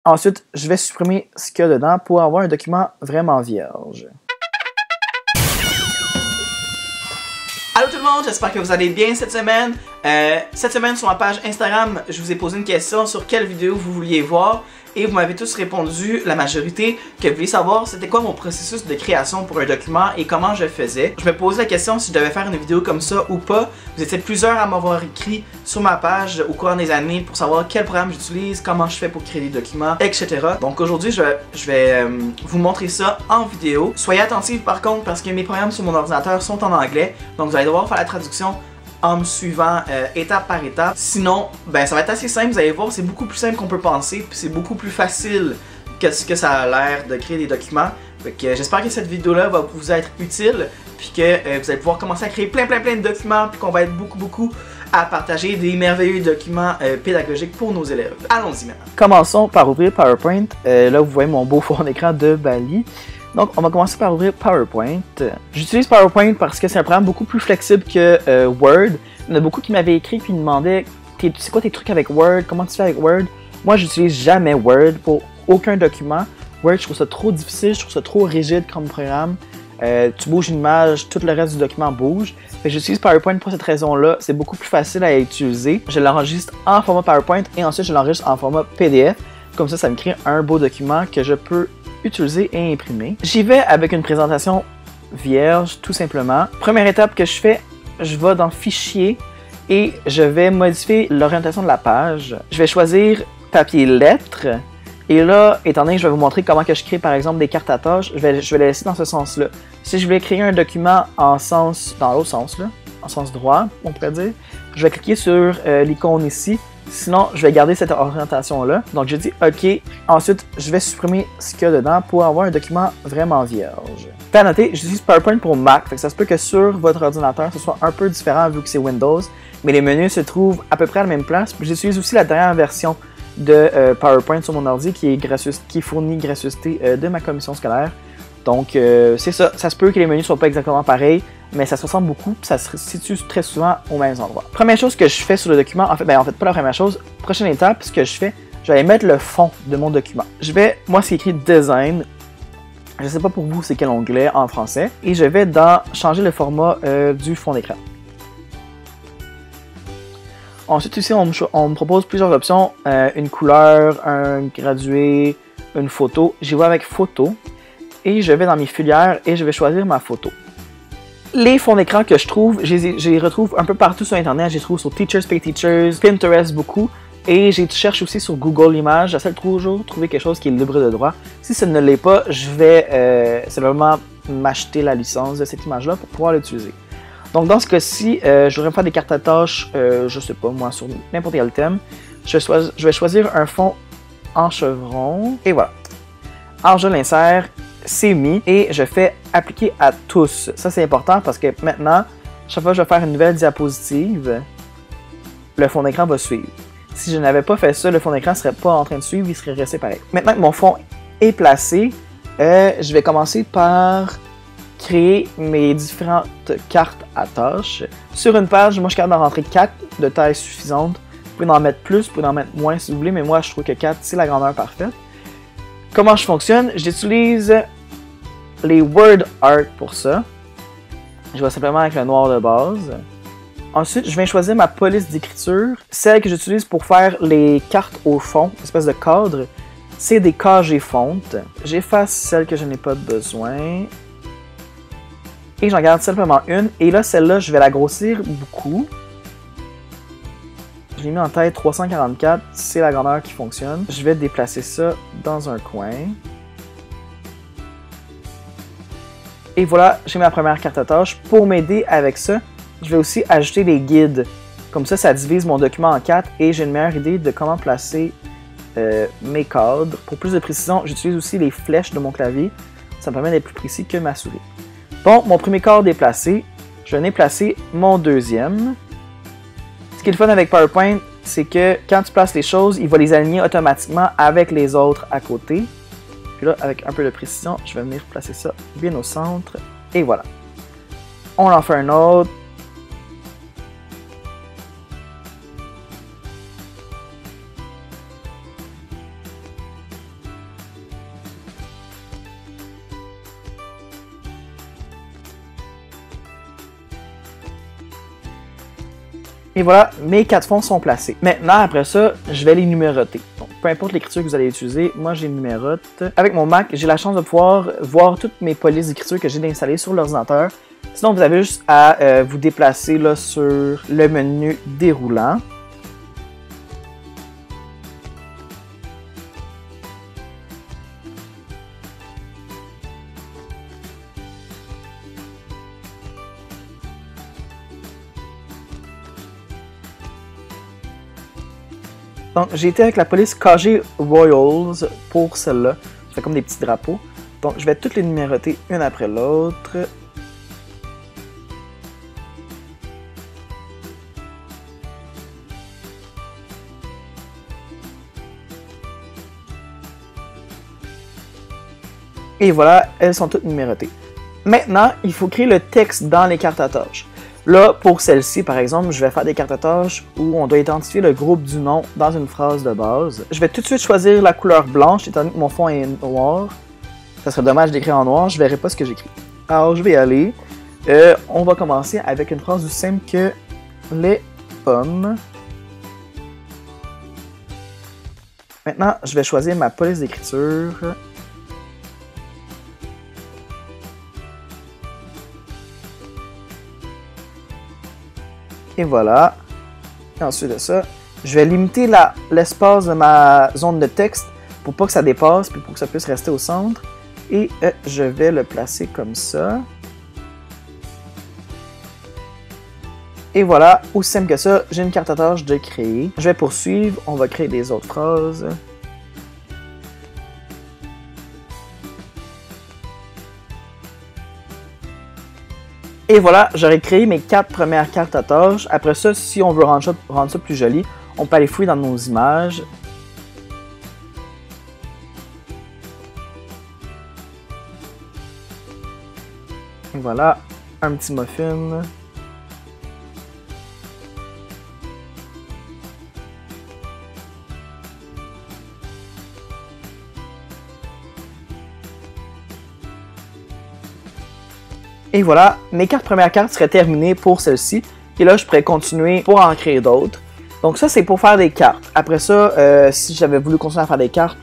Ensuite, je vais supprimer ce qu'il y a dedans pour avoir un document vraiment vierge. Allô tout le monde, j'espère que vous allez bien cette semaine. Cette semaine sur ma page Instagram, je vous ai posé une question sur quelle vidéo vous vouliez voir et vous m'avez tous répondu, la majorité, que vous vouliez savoir c'était quoi mon processus de création pour un document et comment je faisais. Je me posais la question si je devais faire une vidéo comme ça ou pas. Vous étiez plusieurs à m'avoir écrit sur ma page au cours des années pour savoir quel programme j'utilise, comment je fais pour créer des documents, etc. Donc aujourd'hui, je vais vous montrer ça en vidéo. Soyez attentifs par contre parce que mes programmes sur mon ordinateur sont en anglais, donc vous allez devoir faire la traduction en me suivant étape par étape. Sinon, ben ça va être assez simple, vous allez voir, c'est beaucoup plus simple qu'on peut penser, puis c'est beaucoup plus facile que ce que ça a l'air de créer des documents. Fait que j'espère que cette vidéo-là va vous être utile, puis que vous allez pouvoir commencer à créer plein de documents, puis qu'on va être beaucoup à partager des merveilleux documents pédagogiques pour nos élèves. Allons-y maintenant. Commençons par ouvrir PowerPoint. Là, vous voyez mon beau fond d'écran de Bali. Donc, on va commencer par ouvrir PowerPoint. J'utilise PowerPoint parce que c'est un programme beaucoup plus flexible que Word. Il y en a beaucoup qui m'avaient écrit et me demandaient c'est quoi tes trucs avec Word, comment tu fais avec Word. Moi, j'utilise jamais Word pour aucun document. Word, je trouve ça trop difficile, je trouve ça trop rigide comme programme. Tu bouges une image, tout le reste du document bouge. J'utilise PowerPoint pour cette raison-là. C'est beaucoup plus facile à utiliser. Je l'enregistre en format PowerPoint et ensuite je l'enregistre en format PDF. Comme ça me crée un beau document que je peux utiliser et imprimer. J'y vais avec une présentation vierge, tout simplement. Première étape que je fais, je vais dans Fichier et je vais modifier l'orientation de la page. Je vais choisir papier lettres. Et là, étant donné que je vais vous montrer comment que je crée par exemple des cartes à tâches, je vais les laisser dans ce sens-là. Si je voulais créer un document dans l'autre sens, là, en sens droit, on pourrait dire, je vais cliquer sur l'icône ici. Sinon, je vais garder cette orientation-là. Donc, je dis OK. Ensuite, je vais supprimer ce qu'il y a dedans pour avoir un document vraiment vierge. À noter, j'utilise PowerPoint pour Mac. Fait que ça se peut que sur votre ordinateur, ce soit un peu différent vu que c'est Windows. Mais les menus se trouvent à peu près à la même place. Puis j'utilise aussi la dernière version de PowerPoint sur mon ordi qui est fournie gracieuseté de ma commission scolaire. Donc, c'est ça. Ça se peut que les menus ne soient pas exactement pareils, mais ça se ressemble beaucoup, puis ça se situe très souvent aux mêmes endroits. Première chose que je fais sur le document, en fait pas la première chose, prochaine étape, ce que je fais, je vais aller mettre le fond de mon document. Moi c'est écrit Design, je sais pas pour vous c'est quel onglet en français, et je vais changer le format du fond d'écran. Ensuite ici on me propose plusieurs options, une couleur, un gradué, une photo. J'y vais avec photo. Et je vais dans mes filières et je vais choisir ma photo. Les fonds d'écran que je trouve, je les retrouve un peu partout sur internet. Je les trouve sur Teachers Pay Teachers, Pinterest beaucoup. Et je cherche aussi sur Google Images. J'essaie de toujours trouver quelque chose qui est libre de droit. Si ça ne l'est pas, je vais simplement m'acheter la licence de cette image-là pour pouvoir l'utiliser. Donc dans ce cas-ci, je voudrais me faire des cartes à tâches, je sais pas moi, sur n'importe quel thème. Je vais choisir un fond en chevron. Et voilà. Alors je l'insère. C'est mis et je fais appliquer à tous. Ça c'est important parce que maintenant, chaque fois que je vais faire une nouvelle diapositive, le fond d'écran va suivre. Si je n'avais pas fait ça, le fond d'écran ne serait pas en train de suivre, il serait resté pareil. Maintenant que mon fond est placé, je vais commencer par créer mes différentes cartes à tâches. Sur une page, moi je suis capable d'en rentrer 4 de taille suffisante. Vous pouvez en mettre plus, vous pouvez en mettre moins si vous voulez, mais moi je trouve que 4 c'est la grandeur parfaite. Comment je fonctionne? J'utilise les Word Art pour ça. Je vais simplement avec le noir de base. Ensuite, je viens choisir ma police d'écriture. Celle que j'utilise pour faire les cartes au fond, une espèce de cadre, c'est des KG fontes. J'efface celle que je n'ai pas besoin. Et j'en garde simplement une. Et là, celle-là, je vais la grossir beaucoup. Je l'ai mis en tête 344, c'est la grandeur qui fonctionne. Je vais déplacer ça dans un coin. Et voilà, j'ai ma première carte à tâche. Pour m'aider avec ça, je vais aussi ajouter des guides. Comme ça divise mon document en 4 et j'ai une meilleure idée de comment placer mes cadres. Pour plus de précision, j'utilise aussi les flèches de mon clavier. Ça me permet d'être plus précis que ma souris. Bon, mon premier cadre est placé. Je viens placer mon deuxième. Ce qui est le fun avec PowerPoint, c'est que quand tu places les choses, il va les aligner automatiquement avec les autres à côté. Puis là, avec un peu de précision, je vais venir placer ça bien au centre. Et voilà. On en fait un autre. Et voilà, mes 4 fonds sont placés. Maintenant, après ça, je vais les numéroter. Donc, peu importe l'écriture que vous allez utiliser, moi, je les numérote. Avec mon Mac, j'ai la chance de pouvoir voir toutes mes polices d'écriture que j'ai installées sur l'ordinateur. Sinon, vous avez juste à vous déplacer là, sur le menu déroulant. Donc, j'ai été avec la police KG Royals pour celle-là. Ça fait comme des petits drapeaux. Donc, je vais toutes les numéroter une après l'autre. Et voilà, elles sont toutes numérotées. Maintenant, il faut créer le texte dans les cartes à tâches. Là, pour celle-ci, par exemple, je vais faire des cartes à tâches où on doit identifier le groupe du nom dans une phrase de base. Je vais tout de suite choisir la couleur blanche, étant donné que mon fond est noir. Ça serait dommage d'écrire en noir, je verrai pas ce que j'écris. Alors, je vais y aller. On va commencer avec une phrase aussi simple que les pommes. Maintenant, je vais choisir ma police d'écriture. Et voilà. Et ensuite de ça, je vais limiter l'espace de ma zone de texte pour pas que ça dépasse puis pour que ça puisse rester au centre. Et je vais le placer comme ça. Et voilà, aussi simple que ça, j'ai une carte à tâche de créer. Je vais poursuivre, on va créer des autres phrases. Et voilà, j'aurais créé mes 4 premières cartes à tâches. Après ça, si on veut rendre ça plus joli, on peut aller fouiller dans nos images. Et voilà, un petit muffin. Et voilà, mes 4 premières cartes seraient terminées pour celle-ci. Et là, je pourrais continuer pour en créer d'autres. Donc ça, c'est pour faire des cartes. Après ça, si j'avais voulu continuer à faire des cartes,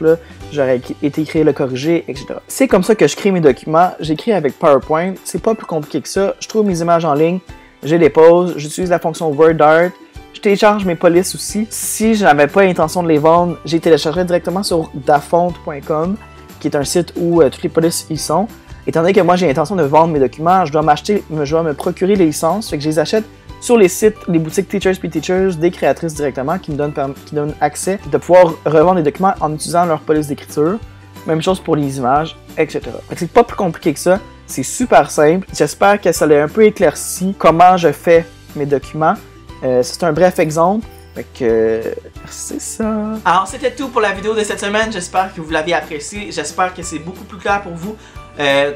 j'aurais été créer le corriger, etc. C'est comme ça que je crée mes documents. J'écris avec PowerPoint. C'est pas plus compliqué que ça. Je trouve mes images en ligne, je les pose, j'utilise la fonction WordArt. Je télécharge mes polices aussi. Si je n'avais pas l'intention de les vendre, j'ai téléchargé directement sur dafont.com, qui est un site où toutes les polices y sont. Étant donné que moi j'ai l'intention de vendre mes documents, je dois me procurer les licences, fait que je les achète sur les sites, les boutiques Teachers Pis Teachers des créatrices directement qui me donnent accès de pouvoir revendre les documents en utilisant leur police d'écriture. Même chose pour les images, etc. Fait que c'est pas plus compliqué que ça, c'est super simple. J'espère que ça l'a un peu éclairci comment je fais mes documents. C'est un bref exemple. Fait que c'est ça. Alors c'était tout pour la vidéo de cette semaine, j'espère que vous l'avez apprécié, j'espère que c'est beaucoup plus clair pour vous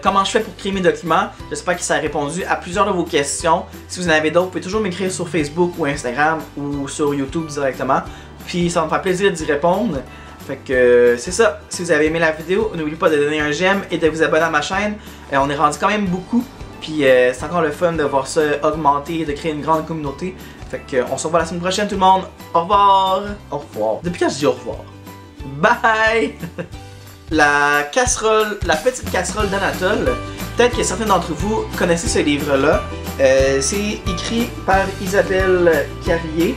comment je fais pour créer mes documents. J'espère que ça a répondu à plusieurs de vos questions. Si vous en avez d'autres, vous pouvez toujours m'écrire sur Facebook ou Instagram ou sur YouTube directement. Puis ça va me faire plaisir d'y répondre. Fait que c'est ça, si vous avez aimé la vidéo, n'oubliez pas de donner un j'aime et de vous abonner à ma chaîne. On est rendu quand même beaucoup. Puis c'est encore le fun de voir ça augmenter et de créer une grande communauté. Fait que on se revoit la semaine prochaine tout le monde. Au revoir. Au revoir. Depuis quand je dis au revoir? Bye! La petite casserole d'Anatole. Peut-être que certains d'entre vous connaissez ce livre-là. C'est écrit par Isabelle Carrier.